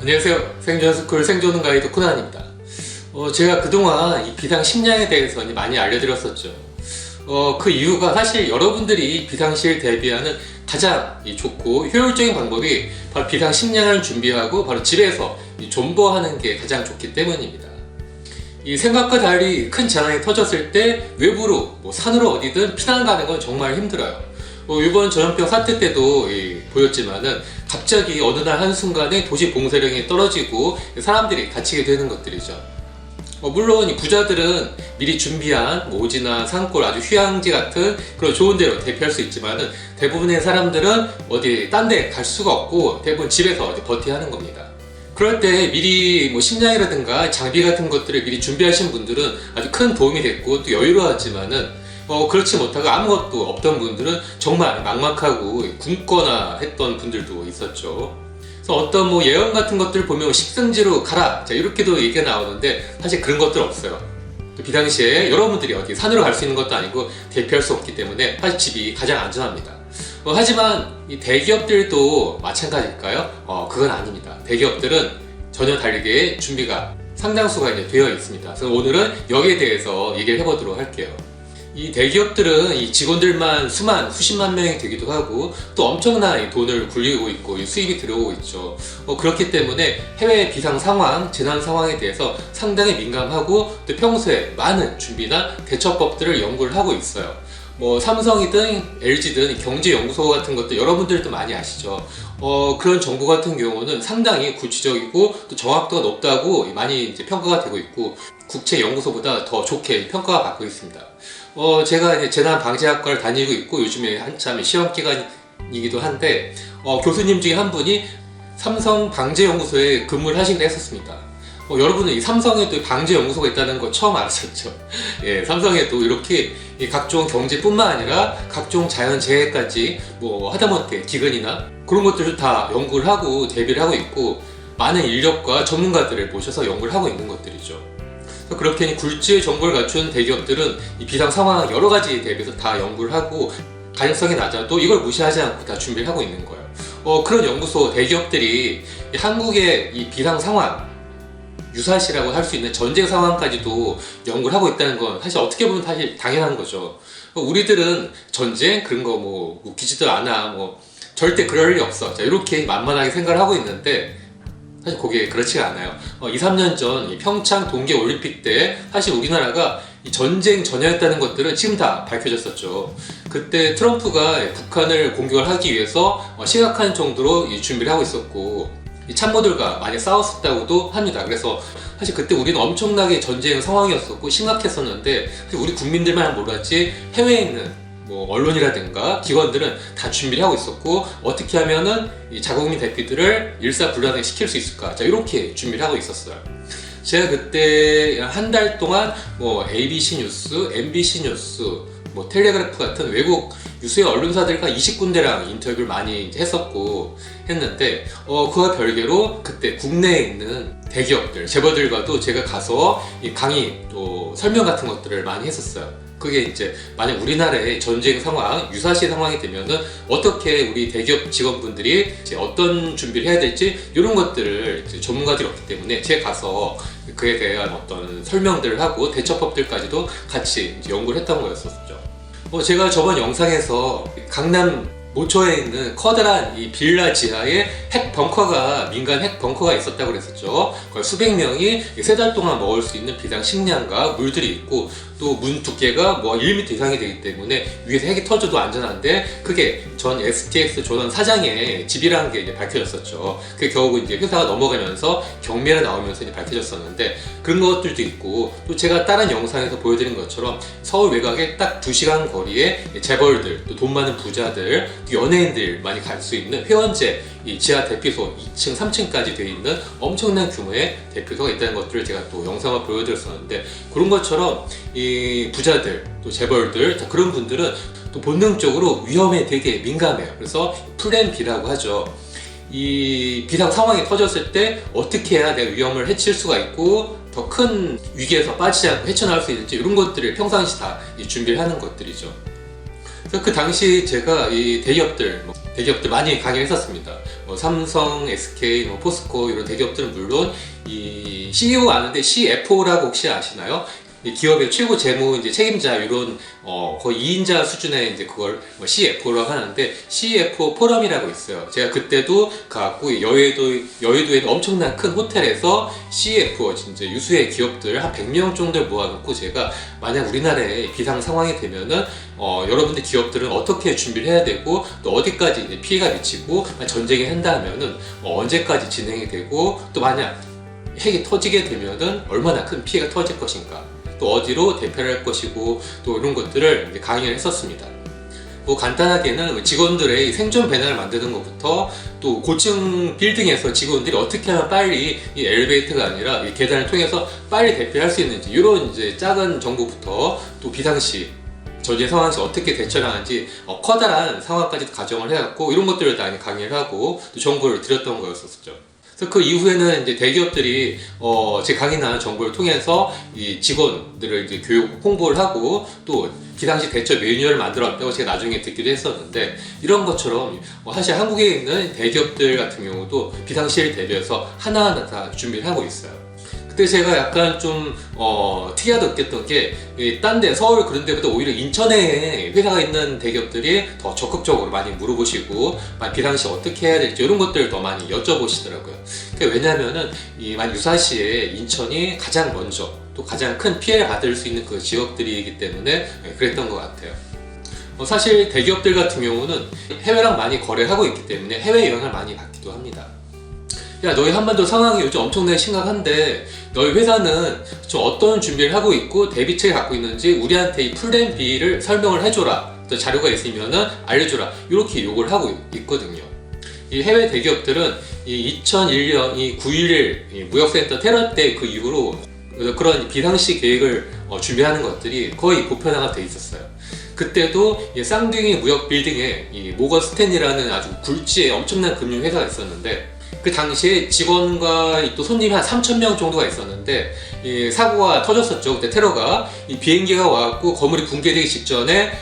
안녕하세요. 생존스쿨 생존은 가이드 코난입니다. 제가 그동안 이 비상 식량에 대해서 많이 알려드렸었죠. 그 이유가 사실 여러분들이 비상시에 대비하는 가장 좋고 효율적인 방법이 바로 비상 식량을 준비하고 바로 집에서 존버하는 게 가장 좋기 때문입니다. 이 생각과 달리 큰 재난이 터졌을 때 외부로 산으로 어디든 피난 가는 건 정말 힘들어요. 이번 전염병 사태 때도 보였지만은 갑자기 어느 날 한순간에 도시 봉쇄령이 떨어지고 사람들이 갇히게 되는 것들이죠. 물론 이 부자들은 미리 준비한 오지나 산골 아주 휴양지 같은 그런 좋은 데로 대피할 수 있지만은 대부분의 사람들은 어디 딴 데 갈 수가 없고 대부분 집에서 버텨야 하는 겁니다. 그럴 때 미리 식량이라든가 장비 같은 것들을 미리 준비하신 분들은 아주 큰 도움이 됐고 또 여유로웠지만은 그렇지 못하고 아무것도 없던 분들은 정말 막막하고 굶거나 했던 분들도 있었죠. 그래서 어떤 예언 같은 것들 보면 식생지로 가라 이렇게도 얘기가 나오는데 사실 그런 것들 없어요. 비상시에 여러분들이 어디 산으로 갈 수 있는 것도 아니고 대피할 수 없기 때문에 사실 집이 가장 안전합니다. 하지만 이 대기업들도 마찬가지일까요? 그건 아닙니다. 대기업들은 전혀 다르게 준비가 상당수가 되어 있습니다. 그래서 오늘은 여기에 대해서 얘기를 해보도록 할게요. 이 대기업들은 이 직원들만 수십만 명이 되기도 하고 또 엄청난 돈을 굴리고 있고 수입이 들어오고 있죠. 그렇기 때문에 해외 비상 상황, 재난 상황에 대해서 상당히 민감하고 또 평소에 많은 준비나 대처법들을 연구를 하고 있어요. 삼성이든 LG든 경제연구소 같은 것도 여러분들도 많이 아시죠. 그런 정보 같은 경우는 상당히 구체적이고 또 정확도가 높다고 많이 평가가 되고 있고 국제연구소보다 더 좋게 평가가 받고 있습니다. 제가 재난방재학과를 다니고 있고 요즘에 한참 시험기간이기도 한데 교수님 중에 한 분이 삼성방재연구소에 근무를 하시기도 했었습니다. 여러분은 이 삼성에도 방재연구소가 있다는 거 처음 알았었죠. 예, 삼성에도 이렇게 각종 경제뿐만 아니라 각종 자연재해까지 하다못해 기근이나 그런 것들을 다 연구를 하고 대비를 하고 있고 많은 인력과 전문가들을 모셔서 연구를 하고 있는 것들이죠. 그렇게 굴지의 정보를 갖춘 대기업들은 이 비상 상황 여러 가지에 대비해서 다 연구를 하고 가능성이 낮아도 이걸 무시하지 않고 다 준비를 하고 있는 거예요. 그런 연구소 대기업들이 한국의 이 비상 상황 유사시라고 할 수 있는 전쟁 상황까지도 연구를 하고 있다는 건 사실 어떻게 보면 사실 당연한 거죠. 우리들은 전쟁 그런 거 웃기지도 않아 절대 그럴 일이 없어 이렇게 만만하게 생각을 하고 있는데 사실 그게 그렇지가 않아요. 2, 3년 전 평창 동계올림픽 때 사실 우리나라가 이 전쟁 전야였다는 것들은 지금 다 밝혀졌었죠. 그때 트럼프가 북한을 공격을 하기 위해서 심각한 정도로 준비를 하고 있었고 이 참모들과 많이 싸웠었다고도 합니다. 그래서 사실 그때 우리는 엄청나게 전쟁 상황이었었고 심각했었는데 우리 국민들만 몰랐지 해외에 있는 언론이라든가 기관들은 다 준비를 하고 있었고 어떻게 하면은 이 자국민 대피들을 일사불란하게 시킬 수 있을까 이렇게 준비를 하고 있었어요. 제가 그때 한 달 동안 ABC 뉴스, MBC 뉴스, 텔레그래프 같은 외국 유수의 언론사들과 20군데랑 인터뷰를 많이 했었고 했는데 그와 별개로 그때 국내에 있는 대기업들, 재벌들과도 제가 가서 이 강의 또 설명 같은 것들을 많이 했었어요. 그게 만약 우리나라의 전쟁 상황, 유사시 상황이 되면은 어떻게 우리 대기업 직원분들이 어떤 준비를 해야 될지 이런 것들을 전문가들이 없기 때문에 제가 가서 그에 대한 어떤 설명들을 하고 대처법들까지도 같이 연구를 했던 거였었죠. 제가 저번 영상에서 강남 모처에 있는 커다란 이 빌라 지하에 민간 핵 벙커가 있었다고 그랬었죠. 거의 수백 명이 3달 동안 먹을 수 있는 비상 식량과 물들이 있고 또 문 두께가 1m 이상이 되기 때문에 위에서 핵이 터져도 안전한데 그게 전 STX 조선 사장의 집이라는 게 밝혀졌었죠. 그게 겨우 회사가 넘어가면서 경매가 나오면서 밝혀졌었는데 그런 것들도 있고 또 제가 다른 영상에서 보여드린 것처럼 서울 외곽에 딱 2시간 거리에 재벌들, 또 돈 많은 부자들, 연예인들 많이 갈 수 있는 회원제 이 지하 대피소 2층, 3층까지 되어 있는 엄청난 규모의 대피소가 있다는 것들을 제가 또 영상을 보여드렸었는데 그런 것처럼 이 부자들, 또 재벌들 그런 분들은 또 본능적으로 위험에 되게 민감해요. 그래서 플랜 B라고 하죠. 이 비상 상황이 터졌을 때 어떻게 해야 내가 위험을 해칠 수가 있고 더 큰 위기에서 빠지지 않고 헤쳐나올 수 있는지 이런 것들을 평상시 다 준비를 하는 것들이죠. 그 당시 제가 이 대기업들 많이 강의를 했었습니다. 삼성, SK, 포스코 이런 대기업들은 물론 이 CEO가 아는데 CFO라고 혹시 아시나요? 이 기업의 최고 재무 이제 책임자 이런 거의 2인자 수준의 이제 그걸 CFO라고 하는데 CFO 포럼이라고 있어요. 제가 그때도 가고 여의도에 엄청난 큰 호텔에서 CFO 진짜 유수의 기업들 한 100명 정도를 모아놓고 제가 만약 우리나라에 비상 상황이 되면은 여러분들 기업들은 어떻게 준비를 해야 되고 또 어디까지 이제 피해가 미치고 전쟁이 한다면은 언제까지 진행이 되고 또 만약 핵이 터지게 되면은 얼마나 큰 피해가 터질 것인가, 또 어디로 대피를 할 것이고 또 이런 것들을 이제 강의를 했었습니다. 뭐 간단하게는 직원들의 생존 배낭을 만드는 것부터 또 고층 빌딩에서 직원들이 어떻게 하면 빨리 이 엘리베이터가 아니라 이 계단을 통해서 빨리 대피할 수 있는지 이런 이제 작은 정보부터 또 비상시 전제 상황에서 어떻게 대처를 하는지 커다란 상황까지도 가정을 해갖고 이런 것들을 다 강의를 하고 또 정보를 드렸던 거였었죠. 그래서 그 이후에는 이제 대기업들이 제 강의나 정보를 통해서 이 직원들을 이제 교육 홍보를 하고 또 비상시 대처 매뉴얼을 만들었다고 제가 나중에 듣기도 했었는데, 이런 것처럼 사실 한국에 있는 대기업들 같은 경우도 비상시를 대비해서 하나하나 다 준비를 하고 있어요. 그때 제가 약간 좀 특이하게 느꼈던 게 딴 데 서울 그런 데보다 오히려 인천에 회사가 있는 대기업들이 더 적극적으로 많이 물어보시고 비상시 어떻게 해야 될지 이런 것들을 더 많이 여쭤보시더라고요. 왜냐하면은 만 유사시에 인천이 가장 먼저 또 가장 큰 피해를 받을 수 있는 그 지역들이기 때문에 그랬던 것 같아요. 사실 대기업들 같은 경우는 해외랑 많이 거래하고 있기 때문에 해외 영향을 많이 받기도 합니다. 야, 너희 한반도 상황이 요즘 엄청나게 심각한데 너희 회사는 좀 어떤 준비를 하고 있고 대비책을 갖고 있는지 우리한테 이 플랜 B를 설명을 해줘라, 또 자료가 있으면은 알려줘라, 이렇게 요구를 하고 있거든요. 이 해외 대기업들은 이 2001년 이 9.11 무역센터 테러 때 그 이후로 그런 비상시 계획을 준비하는 것들이 거의 보편화가 돼 있었어요. 그때도 이 쌍둥이 무역 빌딩에 이 모건 스탠리라는 아주 굴지의 엄청난 금융회사가 있었는데, 그 당시에 직원과 또 손님이 한 3,000명 정도가 있었는데 이 사고가 터졌었죠. 그때 테러가 이 비행기가 와갖고 건물이 붕괴되기 직전에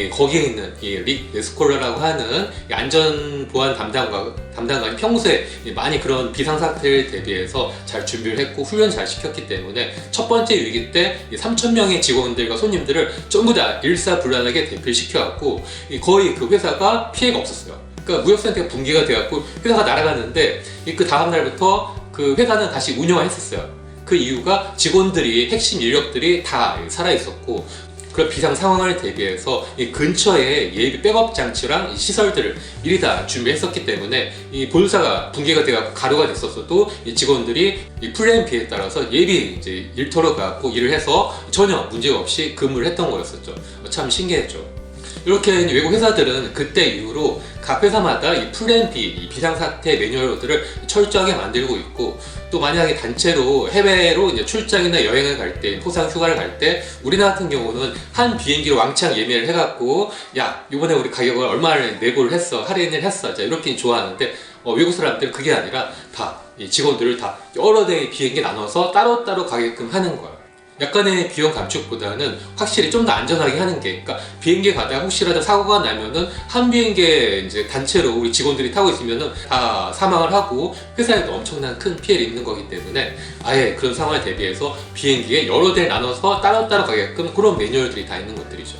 거기에 있는 릭 레스콜라라고 하는 안전보안 담당관이 평소에 많이 그런 비상사태를 대비해서 잘 준비를 했고 훈련 잘 시켰기 때문에 첫 번째 위기 때 3,000명의 직원들과 손님들을 전부 다 일사불란하게 대피를 시켜갖고 거의 그 회사가 피해가 없었어요. 그러니까 무역센터가 붕괴가 되었고 회사가 날아갔는데 그 다음 날부터 그 회사는 다시 운영을 했었어요. 그 이유가 직원들이, 핵심 인력들이 다 살아 있었고 그런 비상 상황을 대비해서 이 근처에 예비 백업 장치랑 시설들을 미리 다 준비했었기 때문에 이 본사가 붕괴가 돼갖고 가루가 됐었어도 이 직원들이 이 플랜 B에 따라서 예비 이제 일터로 가고 일을 해서 전혀 문제가 없이 근무를 했던 거였었죠. 참 신기했죠. 이렇게 외국 회사들은 그때 이후로 각 회사마다 이 플랜 B, 이 비상사태 매뉴얼들을 철저하게 만들고 있고, 또 만약에 단체로 해외로 이제 출장이나 여행을 갈 때, 포상 휴가를 갈 때, 우리나라 같은 경우는 한 비행기로 왕창 예매를 해갖고, 야, 이번에 우리 가격을 얼마를 내고를 했어, 할인을 했어, 자, 이렇게 좋아하는데, 외국 사람들은 그게 아니라 다, 이 직원들을 다 여러 대의 비행기 나눠서 따로따로 가게끔 하는 거예요. 약간의 비용 감축보다는 확실히 좀 더 안전하게 하는 게, 그러니까 비행기에 가다가 혹시라도 사고가 나면은 한 비행기에 이제 단체로 우리 직원들이 타고 있으면은 다 사망을 하고 회사에도 엄청난 큰 피해를 입는 거기 때문에 아예 그런 상황을 대비해서 비행기에 여러 대를 나눠서 따로따로 가게끔 그런 매뉴얼들이 다 있는 것들이죠.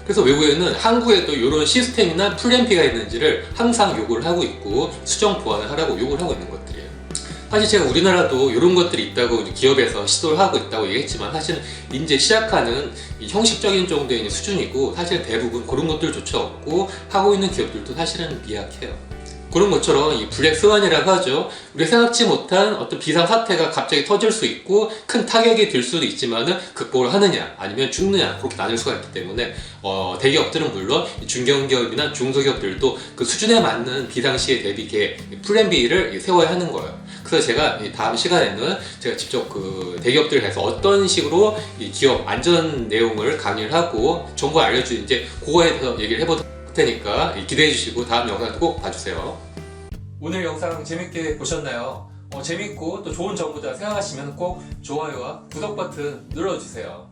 그래서 외국에는 한국에도 이런 시스템이나 플랜 B가 있는지를 항상 요구를 하고 있고 수정 보완을 하라고 요구를 하고 있는 것들이에요. 사실 제가 우리나라도 이런 것들이 있다고 기업에서 시도를 하고 있다고 얘기했지만 사실은 이제 시작하는 이 형식적인 정도의 수준이고, 사실 대부분 그런 것들조차 없고 하고 있는 기업들도 사실은 미약해요. 그런 것처럼 이 블랙 스완이라고 하죠. 우리가 생각지 못한 어떤 비상 사태가 갑자기 터질 수 있고 큰 타격이 될 수도 있지만은 극복을 하느냐 아니면 죽느냐 그렇게 나눌 수가 있기 때문에 대기업들은 물론 중견기업이나 중소기업들도 그 수준에 맞는 비상시에 대비 계획 플랜 B를 세워야 하는 거예요. 그래서 제가 다음 시간에는 제가 직접 그 대기업들을 해서 어떤 식으로 이 기업 안전 내용을 강의를 하고 정보 알려주는지 그거에 대해서 얘기를 해보도록 할 테니까 기대해 주시고 다음 영상도 꼭 봐주세요. 오늘 영상 재밌게 보셨나요? 재밌고 또 좋은 정보다 생각하시면 꼭 좋아요와 구독 버튼 눌러주세요.